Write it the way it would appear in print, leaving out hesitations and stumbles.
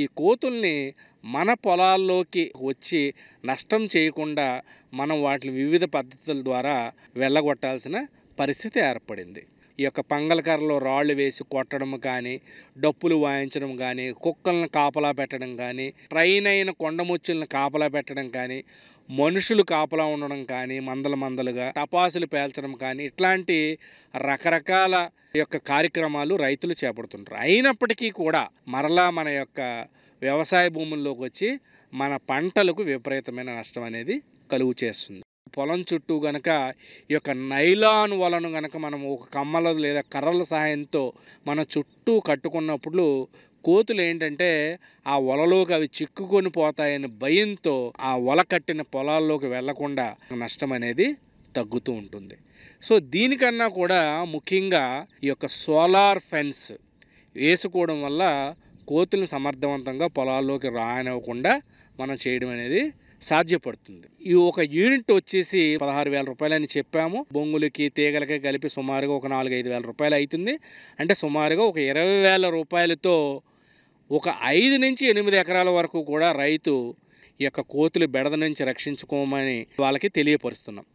ఈ కోతుల్ని మన పొలాల్లోకి వచ్చి నష్టం చేయకుండా మనం వాటిని వివిధ పద్ధతుల ద్వారా వెళ్ళగొట్టాల్సిన పరిస్థితి ఏర్పడింది. ఈ యొక్క పంగలకర్రలో రాళ్ళు వేసి కొట్టడం కానీ, డప్పులు వాయించడం కానీ, కుక్కలను కాపలా పెట్టడం కానీ, ట్రైన్ అయిన కొండముచ్చులను కాపలా పెట్టడం కానీ, మనుషులు కాపలా ఉండడం కానీ, మందలుగా టపాసులు పేల్చడం కానీ, ఇట్లాంటి రకరకాల యొక్క కార్యక్రమాలు రైతులు చేపడుతుంటారు. అయినప్పటికీ కూడా మరలా మన యొక్క వ్యవసాయ భూముల్లోకి వచ్చి మన పంటలకు విపరీతమైన నష్టం అనేది కలుగు చేస్తుంది. పొలం చుట్టూ గనక ఈ యొక్క నైలాన్ వలను గనక మనం ఒక కమ్మల లేదా కర్రల సహాయంతో మన చుట్టూ కట్టుకున్నప్పుడు కోతులు ఏంటంటే ఆ వలలోకి అవి చిక్కుకొని పోతాయని భయంతో ఆ వల కట్టిన పొలాల్లోకి వెళ్లకుండా నష్టం అనేది తగ్గుతూ ఉంటుంది. సో దీనికన్నా కూడా ముఖ్యంగా ఈ యొక్క సోలార్ ఫెన్స్ వేసుకోవడం వల్ల కోతులను సమర్థవంతంగా పొలాల్లోకి రానివ్వకుండా మనం చేయడం అనేది సాధ్యపడుతుంది. ఈ ఒక యూనిట్ వచ్చేసి 16,000 రూపాయలు అని చెప్పాము. బొంగులకి తీగలకి కలిపి సుమారుగా ఒక 4-5 వేల రూపాయలు అవుతుంది. అంటే సుమారుగా ఒక 20,000 రూపాయలతో ఒక 5 నుంచి 8 ఎకరాల వరకు కూడా రైతు ఈ యొక్క కోతులు బెడద నుంచి రక్షించుకోమని వాళ్ళకి తెలియపరుస్తున్నాం.